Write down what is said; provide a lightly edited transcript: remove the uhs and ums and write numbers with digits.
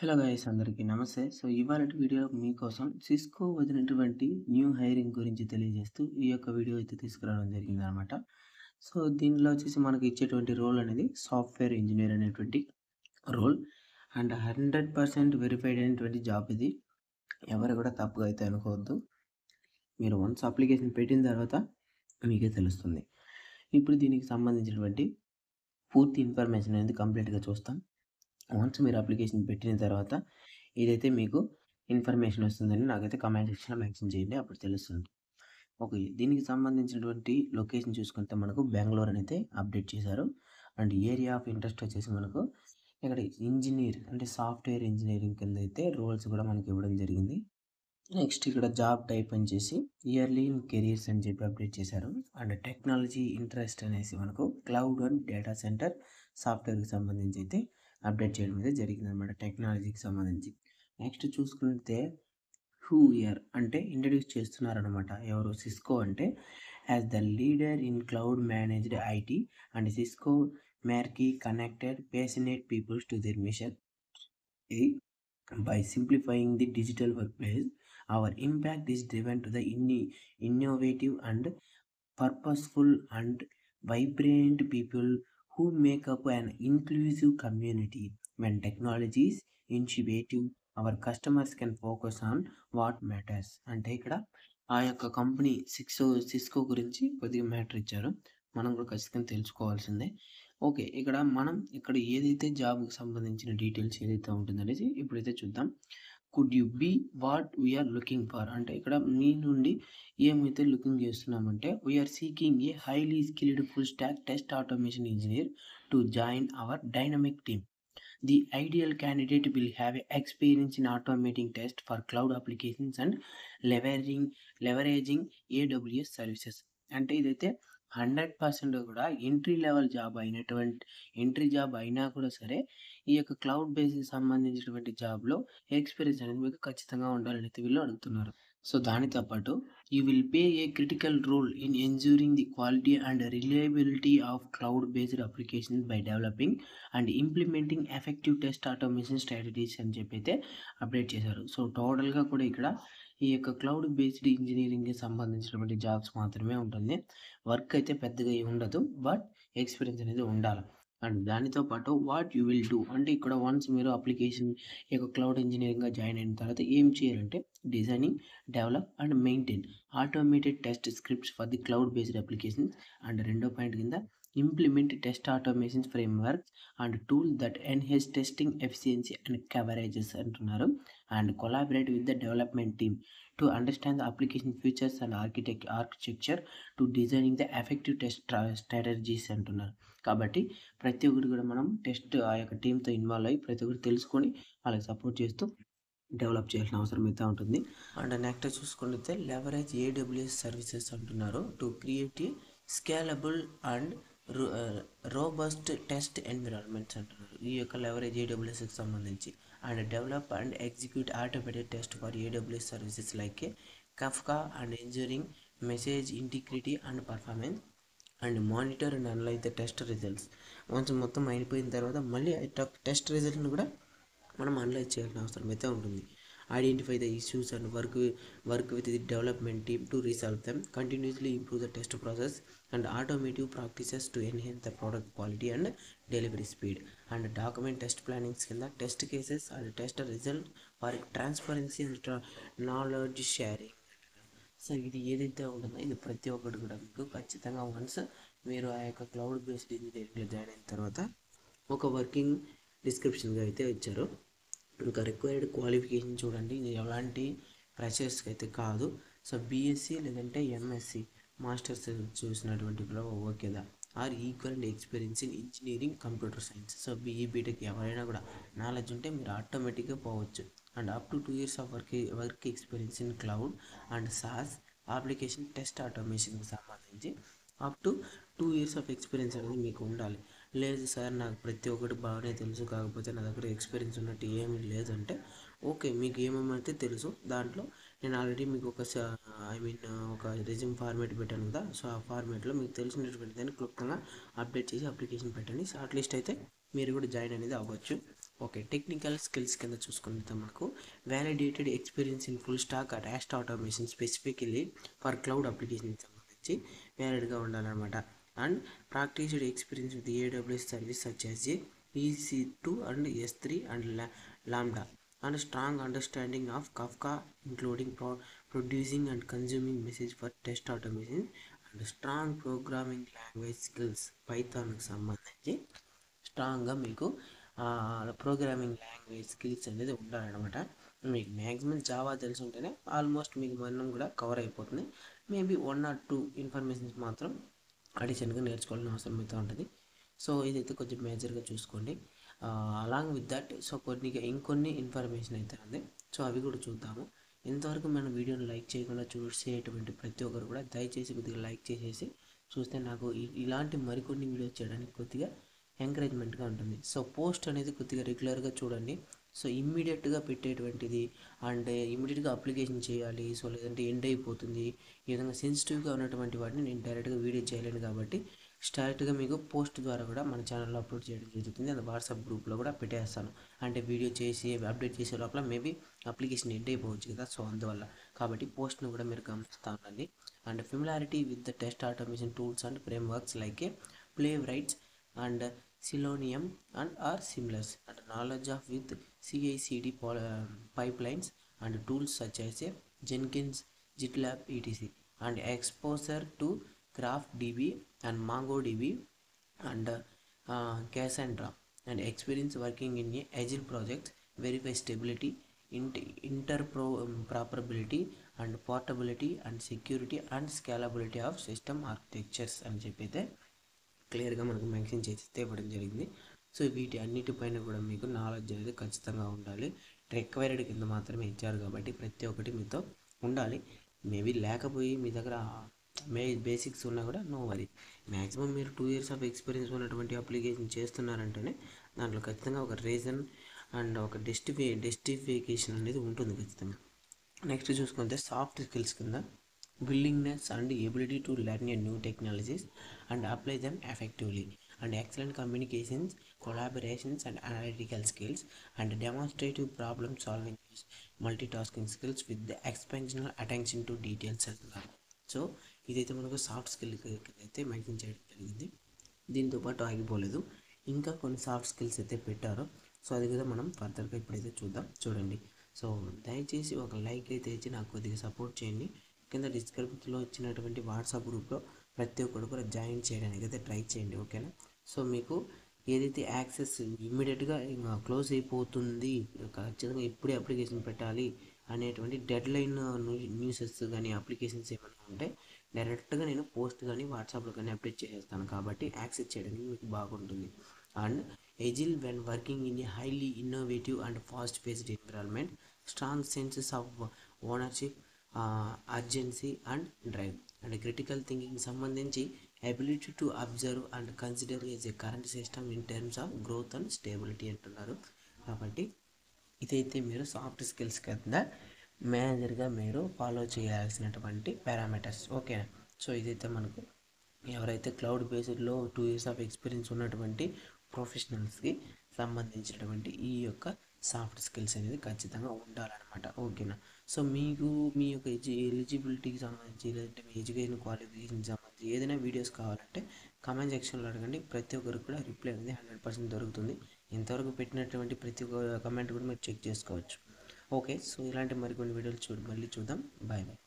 Hello guys అందరికీ నమస్తే. ఇవాళటి video మీకోసం సిస్కో వదిలినటువంటి న్యూ హైరింగ్ గురించి తెలియజేస్తూ ఈ యొక్క వీడియో అయితే తీసుకురావడం జరిగిందనమాట. దీనిలో వచ్చేసి మనకి ఇచ్చేటువంటి రోల్ అనేది సాఫ్ట్‌వేర్ ఇంజినీర్ అనేటువంటి రోల్. అండ్ 100% వెరిఫైడ్ అయినటువంటి జాబ్ ఇది. ఎవరు కూడా తప్పుగా అయితే అనుకోవద్దు. మీరు వన్స్ అప్లికేషన్ పెట్టిన తర్వాత మీకే తెలుస్తుంది. ఇప్పుడు దీనికి సంబంధించినటువంటి పూర్తి ఇన్ఫర్మేషన్ అనేది కంప్లీట్‌గా చూస్తాం. వన్స్ మీరు అప్లికేషన్ పెట్టిన తర్వాత ఏదైతే మీకు ఇన్ఫర్మేషన్ వస్తుందని నాకైతే కామెంట్ సెక్షన్‌లో మెన్షన్ చేయండి. అప్పుడు తెలుస్తుంది. ఓకే. దీనికి సంబంధించినటువంటి లొకేషన్ చూసుకుంటే మనకు బెంగుళూరు అనైతే అప్డేట్ చేశారు. అండ్ ఏరియా ఆఫ్ ఇంట్రెస్ట్ వచ్చేసి మనకు ఇక్కడ ఇంజినీర్ అంటే సాఫ్ట్‌వేర్ ఇంజినీరింగ్ కింద అయితే రోల్స్ కూడా మనకి ఇవ్వడం జరిగింది. నెక్స్ట్ ఇక్కడ జాబ్ టైప్ వచ్చేసి ఇయర్లీ ఇన్ కెరియర్స్ అని చెప్పి అప్డేట్ చేశారు. అండ్ టెక్నాలజీ ఇంట్రెస్ట్ అనేసి మనకు క్లౌడ్ అండ్ డేటా సెంటర్ సాఫ్ట్‌వేర్‌కి సంబంధించి అయితే అప్డేట్ చేయడం అయితే జరిగిందనమాట టెక్నాలజీకి సంబంధించి. నెక్స్ట్ చూసుకుంటే హూ ఇయర్ అంటే ఇంట్రడ్యూస్ చేస్తున్నారనమాట. ఎవరు? సిస్కో అంటే as the leader in cloud managed IT and Cisco Meraki connected passionate peoples to their mission by simplifying the digital workplace. Our impact is driven to the innovative and purposeful and vibrant people who make up an inclusive community. When technology is innovative, our customers can focus on what matters. అంటే ఇక్కడ ఆ యొక్క company Cisco గురించి కొద్దిగా matter ఇచ్చారు. మనం కూడా ఖచ్చితంగా తెలుసుకోవాల్సిందే. ఓకే. ఇక్కడ ఏదైతే జాబ్‌కి సంబంధించిన డీటెయిల్స్ ఏదైతే ఉంటుందనేది ఇప్పుడైతే చూద్దాం. Could you be what we are looking for అంటే ఇక్కడ మీ నుండి ఏమైతే లుకింగ్ చేస్తున్నామంటే we are seeking a highly skilled full stack test automation engineer to join our dynamic team. The ideal candidate will have a experience in automating test for cloud applications and leveraging AWS services. అంటే ఇదైతే 100% కూడా entry job అయినా కూడా సరే, ఈ యొక్క cloud బేస్‌కి సంబంధించినటువంటి జాబ్‌లో ఎక్స్‌పీరియన్స్ అనేది మీకు ఖచ్చితంగా ఉండాలని అయితే వీళ్ళు అడుగుతున్నారు. దానితో పాటు you will play a critical role in ensuring the quality and reliability of cloud based applications by developing and implementing effective test automation strategies అని చెప్పి అయితే అప్డేట్ చేశారు. టోటల్‌గా కూడా ఇక్కడ ఈ యొక్క క్లౌడ్ బేస్డ్ ఇంజినీరింగ్‌కి సంబంధించినటువంటి జాబ్స్ మాత్రమే ఉంటుంది. వర్క్ అయితే పెద్దగా ఏమి ఉండదు. బట్ ఎక్స్‌పీరియన్స్ అనేది ఉండాలి. అండ్ దానితో పాటు వాట్ యూ విల్ డూ అంటే ఇక్కడ వన్స్ మీరు అప్లికేషన్ ఈ యొక్క క్లౌడ్ ఇంజినీరింగ్‌గా జాయిన్ అయిన తర్వాత ఏం చేయాలంటే designing, develop and maintain automated test scripts for the cloud based applications. And రెండో పాయింట్ కింద implement test automation frameworks and tool that enhance testing efficiency and coverages అంటున్నారు. And collaborate with the development team to understand the application features and architecture to designing the effective test strategies అంటున్నారు. కాబట్టి ప్రతి ఒక్కటి కూడా మనం ఆ యొక్క టీమ్‌తో involve అయ్యి ప్రతి ఒక్కటి తెలుసుకొని వాళ్ళకి సపోర్ట్ చేస్తూ డెవలప్ చేయాల్సిన అవసరం అయితే ఉంటుంది. అండ్ నెక్స్ట్ చూసుకుంటే లెవరేజ్ ఏడబ్ల్యూఎస్ సర్వీసెస్ అంటున్నారు to create a scalable and robust test environments అంటున్నారు. ఈ యొక్క లెవరేజ్ ఏడబ్ల్యూఎస్‌కి సంబంధించి and develop and execute automated test for AWS services like Kafka and ensuring message integrity and performance and monitor and analyse the test results. Once మొత్తం అయిపోయిన తర్వాత మళ్ళీ test రిజల్ట్ని కూడా మనం అనలైజ్ చేయాల్సిన అవసరం అయితే ఉంటుంది. Identify the issues and work with the development team to resolve them, continuously improve the test process and automotive practices to enhance the product quality and delivery speed. And document test plannings కింద test cases and test result for transparency and knowledge sharing. ఇది ఏదైతే ఉంటుందో ఇది ప్రతి ఒక్కటి కూడా మీకు ఖచ్చితంగా వన్స్ మీరు ఆ యొక్క క్లౌడ్ బేస్డ్ ఇంజినీరింగ్లో జాయిన్ అయిన తర్వాత ఒక వర్కింగ్ డిస్క్రిప్షన్గా అయితే ఇచ్చారు. ఇంకా రిక్వైర్డ్ క్వాలిఫికేషన్ చూడండి, ఇది ఎలాంటి ఫ్రెషర్స్‌కి అయితే కాదు. బీఎస్సీ లేదంటే ఎంఎస్సీ మాస్టర్స్ చూసినటువంటి కూడా ఓకేదా or equal and experience in engineering computer science. BE BTech ఎవరైనా కూడా నాలెడ్జ్ ఉంటే మీరు ఆటోమేటిక్గా పోవచ్చు. And up to 2 years of work experience in cloud and SaaS application test ఆటోమేషన్కి సంబంధించి up to 2 years of experience అనేది మీకు ఉండాలి. లేదు సార్ నాకు ప్రతి ఒక్కటి బాగానే తెలుసు, కాకపోతే నా దగ్గర ఎక్స్పీరియన్స్ ఉన్నట్టు ఏమీ లేదంటే ఓకే, మీకు ఏమేమైతే తెలుసు దాంట్లో నేను ఆల్రెడీ మీకు ఒక రెజ్యూమ్ ఫార్మేట్ పెట్టాను కదా. ఆ ఫార్మేట్లో మీకు తెలిసినటువంటి దాన్ని క్లుప్తంగా అప్డేట్ చేసి అప్లికేషన్ పెట్టండి. షార్ట్ లిస్ట్ అయితే మీరు కూడా జాయిన్ అనేది అవ్వచ్చు. ఓకే. టెక్నికల్ స్కిల్స్ కింద చూసుకుంటే మనకు validated experience in full stack rest automation specifically for cloud application సంబంధించి వ్యాలిడ్గా ఉండాలన్నమాట. And practised experience with AWS service such as EC2 and S3 and Lambda and strong understanding of Kafka including producing and consuming message for test automation and strong programming language skills పైథాన్కి సంబంధించి స్ట్రాంగ్గా మీకు programming language skills అనేది ఉండాలన్నమాట. మీకు maximum Java తెలిసి ఉంటేనే almost మీకు మనం కూడా కవర్ అయిపోతుంది. మేబీ 1 or 2 ఇన్ఫర్మేషన్స్ మాత్రం అడిషనల్గా నేర్చుకోవాలని అవసరం అయితే ఉంటుంది. సో ఇదైతే కొంచెం మేజర్గా చూసుకోండి. అలాంగ్ విత్ దట్ సో ఇంకొన్ని ఇన్ఫర్మేషన్ అయితే ఉంది. సో అవి కూడా చూద్దాము. ఇంతవరకు మన వీడియోని లైక్ చేయకుండా చూసేటువంటి ప్రతి ఒక్కరు కూడా దయచేసి కొద్దిగా లైక్ చేసేసి చూస్తే నాకు ఇలాంటి మరికొన్ని వీడియోస్ చేయడానికి కొద్దిగా ఎంకరేజ్మెంట్గా ఉంటుంది. సో పోస్ట్ అనేది కొద్దిగా రెగ్యులర్గా చూడండి. సో ఇమ్మీడియట్గా పెట్టేటువంటిది అంటే ఇమ్మీడియట్గా అప్లికేషన్ చేయాలి, సో లేదంటే ఎండ్ అయిపోతుంది, ఈ విధంగా సెన్సిటివ్గా ఉన్నటువంటి వాటిని నేను డైరెక్ట్గా వీడియో చేయలేను. కాబట్టి స్ట్రైట్గా మీకు పోస్ట్ ద్వారా కూడా మన ఛానల్లో అప్లోడ్ చేయడం జరుగుతుంది. అది వాట్సాప్ గ్రూప్లో కూడా పెట్టేస్తాను. అంటే వీడియో చేసి అప్డేట్ చేసే లోపల మేబీ అప్లికేషన్ ఎండ్ అయిపోవచ్చు కదా, సో అందువల్ల కాబట్టి పోస్ట్ను కూడా మీరు గమనిస్తూ ఉండండి. And familiarity with the test automation tools and frameworks like A Playwright and Selenium and are similar, and knowledge of with CI/CD pipelines and tools such as Jenkins, GitLab, etc. and exposure to GraphDB and MongoDB and Cassandra and experience working in a agile projects verify stability, interoperability and portability and security and scalability of system architectures అని చెప్పైతే క్లియర్గా మనకు mention చేసి ఇవ్వడం జరిగింది. So వీటి అన్నిటిపైన కూడా మీకు knowledge అనేది ఖచ్చితంగా ఉండాలి. రిక్వైర్డ్ కింద మాత్రమే ఇచ్చారు కాబట్టి ప్రతి ఒక్కటి మీతో ఉండాలి. మేబీ లేకపోయి మీ దగ్గర బేసిక్స్ ఉన్నా కూడా నో వరీ. మ్యాక్సిమం మీరు 2 years ఆఫ్ ఎక్స్పీరియన్స్ ఉన్నటువంటి అప్లికేషన్ చేస్తున్నారంటేనే దాంట్లో ఖచ్చితంగా ఒక రీజన్ అండ్ ఒక జస్టిఫికేషన్ అనేది ఉంటుంది ఖచ్చితంగా. నెక్స్ట్ చూసుకుంటే సాఫ్ట్ స్కిల్స్ కింద willingness and ability to learn a new technologies and apply them effectively, and excellent communications, collaborations and analytical skills, and demonstrative problem solving, multitasking skills with the expansional attention to details అంటున్నారు. So ఇదైతే మనకు soft skill అయితే mention చేయడం జరిగింది. దీంతో పాటు ఆగిపోలేదు, ఇంకా కొన్ని సాఫ్ట్ స్కిల్స్ అయితే పెట్టారు. సో అది కూడా మనం ఫర్దర్గా ఇప్పుడైతే చూడండి. సో దయచేసి ఒక లైక్ అయితే ఇచ్చి నాకు కొద్దిగా సపోర్ట్ చేయండి. కింద డిస్క్రిప్షన్లో ఇచ్చినటువంటి వాట్సాప్ గ్రూప్లో ప్రతి ఒక్కరు కూడా జాయిన్ చేయడానికి అయితే ట్రై చేయండి, ఓకేనా. సో మీకు ఏదైతే యాక్సెస్ ఇమ్మీడియట్గా ఇంకా క్లోజ్ అయిపోతుంది, ఖచ్చితంగా ఇప్పుడే అప్లికేషన్ పెట్టాలి అనేటువంటి డెడ్ లైన్ న్యూసెస్ కానీ అప్లికేషన్స్ ఏమైనా ఉంటే డైరెక్ట్గా నేను పోస్ట్ కానీ వాట్సాప్లో కానీ అప్డేట్ చేసేస్తాను. కాబట్టి యాక్సెస్ చేయడానికి మీకు బాగుంటుంది. And agile when working in a highly innovative and fast paced environment, strong senses of ownership, urgency and drive and critical thinking సంబంధించి ability to observe and consider is a current system in terms of growth and stability అంటున్నారు. కాబట్టి ఇదైతే మీరు soft skills కింద మేజర్గా మీరు follow చేయాల్సినటువంటి parameters, ఓకేనా. సో ఇదైతే మనకు ఎవరైతే క్లౌడ్ బేస్డ్లో 2 years ఆఫ్ ఎక్స్పీరియన్స్ ఉన్నటువంటి ప్రొఫెషనల్స్కి సంబంధించినటువంటి ఈ యొక్క సాఫ్ట్ స్కిల్స్ అనేది ఖచ్చితంగా ఉండాలన్నమాట, ఓకేనా. సో మీకు మీ యొక్క ఎలిజిబిలిటీకి సంబంధించి లేదంటే మీ ఎడ్యుకేషన్ క్వాలిఫికేషన్కి సంబంధించి ఏదైనా వీడియోస్ కావాలంటే కామెంట్ సెక్షన్లో అడగండి. ప్రతి ఒక్కరికి కూడా రిప్లై అనేది 100% దొరుకుతుంది. ఇంతవరకు పెట్టినటువంటి ప్రతి ఒక్క కమెంట్ కూడా మీరు చెక్ చేసుకోవచ్చు. ఓకే, సో ఇలాంటి మరికొన్ని వీడియోలు మళ్ళీ చూద్దాం. Bye bye.